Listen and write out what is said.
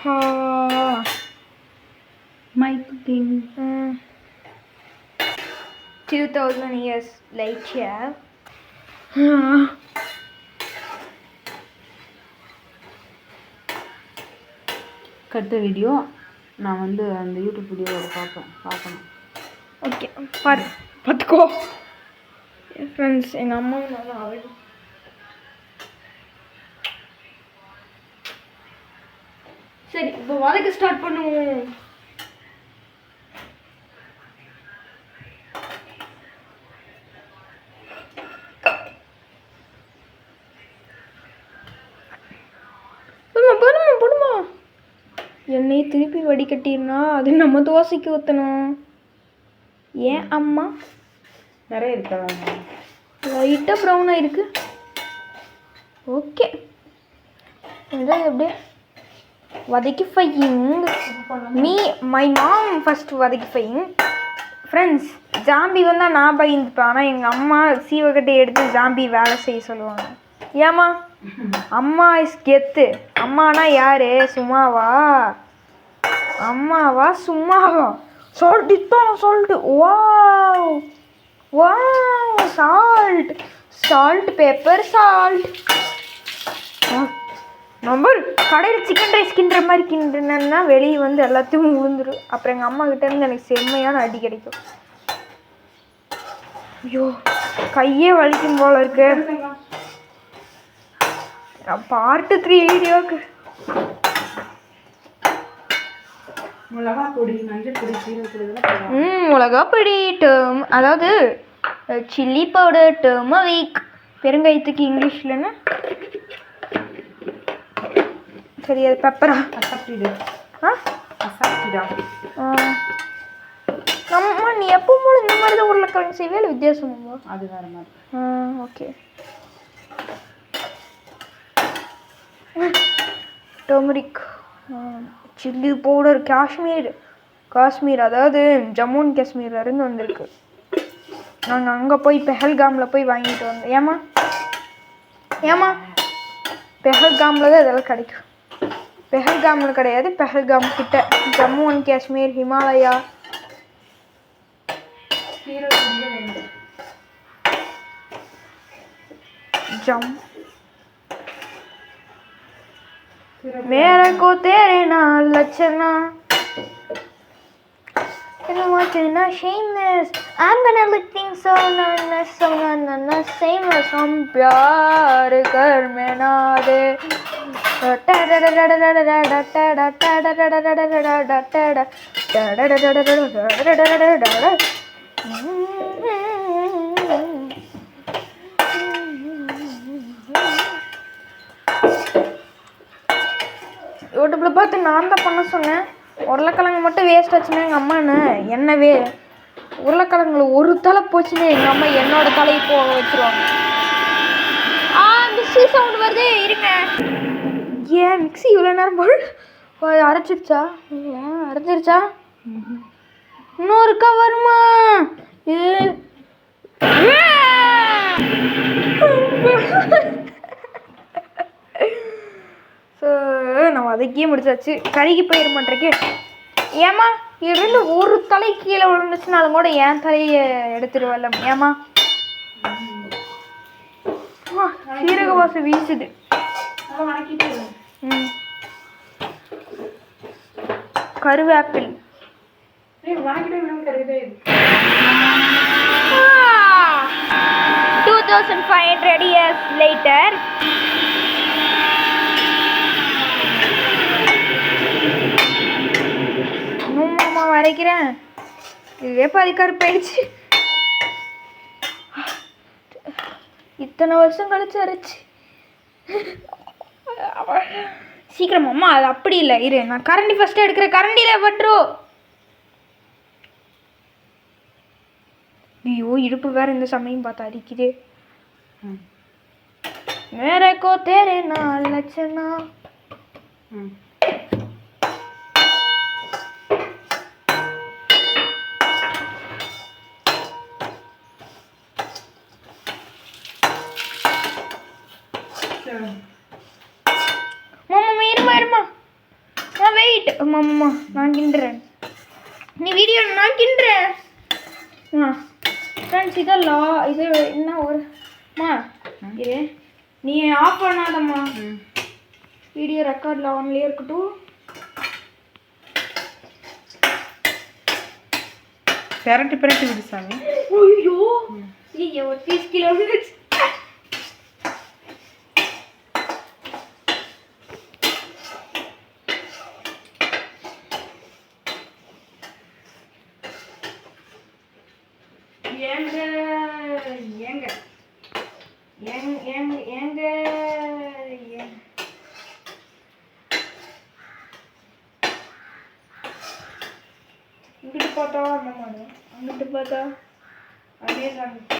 My cooking. 2000 years later. கட்ட video நான் வந்து அந்த யூடியூப் வீடியோவோட பார்க்கணும். ஓகே, பார்த்துக்கோ ஃப்ரெண்ட்ஸ். எங்கள் அம்மா நல்லா அவள் சரி, இப்போ வதக்க ஸ்டார்ட் பண்ணுவோம். போடுமா எண்ணெய் திருப்பி வடிகட்டினா அது நம்ம தோசைக்கு ஊற்றணும். ஏன் அம்மா நிறைய இருக்கா? லைட்டாக ப்ரௌனாக இருக்கு. ஓகே, எப்படியே வதக்கி ஃபையிங். மை மாம் ஃபர்ஸ்ட் வதக்கி ஃபையிங். ஃப்ரெண்ட்ஸ், ஜாம்பி வந்தால் நான் பயந்துப்பேன். ஆனால் எங்கள் அம்மா சீவக்கட்டை எடுத்து ஜாம்பி வேலை செய்ய சொல்லுவாங்க. ஏம்மா, அம்மா இஸ் கெத்து. அம்மானா யாரு? சும்மாவா? அம்மாவா சும்மாவா? சொல்லிட்டு wow wow, salt paper salt. Number கடையில் சிக்கன் ரைஸ் கிண்டுற மாதிரி கிண்டுனா வெளியே வந்து எல்லாத்தையும் விழுந்துடும். அப்புறம் எங்கள் அம்மா கிட்ட இருந்து எனக்கு செம்மையான அடி கிடைக்கும். ஐயோ, கையே வலிக்கும் போல இருக்கு. பார்ட் 3 வீடியோக்கு மிளகாப்பொடி, மஞ்சள் பொடி, சீரகப்பொடி. மிளகாப்பொடி டேர்ம், அதாவது சில்லி பவுடர், டர்மரிக். பெருங்காயத்துக்கு இங்கிலீஷ்லன்னு சரி, அது பெப்பரா? அம்மா, நீ எப்போ போல இந்த மாதிரி தான் உருளைக்கிழங்கு செய்வே, இல்லை வித்தியாசமாவா? அது வேறு மாதிரி. Okay. Turmeric, chilli powder, Kashmir, அதாவது ஜம்மு அண்ட் காஷ்மீர்லேருந்து வந்திருக்கு. நாங்கள் அங்கே போய் பெஹல்காமில் போய் வாங்கிட்டு வந்தோம். ஏமா பெஹல்காமில் தான் இதெல்லாம் கிடைக்கும். பெஹல்காமில் கிடையாது, பெஹல்காம் கிட்ட ஜம்மு அண்ட் காஷ்மீர், ஹிமாலயா. मेरे को तेरे नाल लचना, you know what, you're not shameless. I'm gonna look things so nice, so not shameless. हम प्यार कर में ना दे. யூடியூப்பில் பார்த்து நான் தான் பண்ண சொன்னேன். உருளைக்கிழங்கு மட்டும் வேஸ்ட் ஆச்சுன்னா எங்கள் அம்மாண்ணே என்னவே உருளைக்கிழங்குல ஒரு தலை போச்சுன்னு எங்கள் அம்மா என்னோட தலையை போக வச்சுருவாங்க. மிக்ஸி சவுண்ட் வருது, இருங்க. ஏன் மிக்ஸி இவ்வளோ நேரம் போல் அரைச்சிருச்சா? அரைச்சிருச்சா? இன்னொருக்கா வருமா? ஸோ நான் வதக்கியே முடிச்சாச்சு. கருகி போயிட மாட்டேருக்கு. ஏமா, இருந்து ஒரு தலை கீழே விழுந்துச்சுனாலும் கூட என் தலையை எடுத்துருவல்ல. ஏமா, சீரக வாசம் வீசுது. கருவேப்பில் 2500 years later. வரைக்கிறேன். இதுவே பாதி கருப்பாயிடுச்சு. இத்தனை வருஷம் கழிச்சு அரைச்சு. சீக்கிரம் அம்மா, அது அப்படி இல்லை. இரு, நான் கரண்டி ஃபர்ஸ்ட் எடுக்கிறேன். கரண்டியில பட்டுரு. ஐயோ, இடுப்பு வேற இந்த சமயம் பார்த்தா அடிக்குதே. मेरे को तेरे नाल लचना. மாமா இருமா, நான் வெயிட் அம்மா நான் கிண்டுறேன். நீ வீடியோ நான் கிண்டுறேன். ஃப்ரெண்ட்ஸ் இதெல்லாம் இது என்ன ஒருமா இது நீ ஆஃப் பண்ணாதம்மா. வீடியோ ரெக்கார்டில் ஆன்லேயே இருக்கட்டும். பெரட்டி பெரட்டி விடு சாமி. ஐயோ ஐயோ 30 கிலோ வந்துச்சு. ஏங்க ஏங்க ஏங்க ஏங்க ஏங்க இங்கிட்டு பார்த்தா அந்த மாதிரி, அங்கிட்டு பார்த்தா அதே தான்.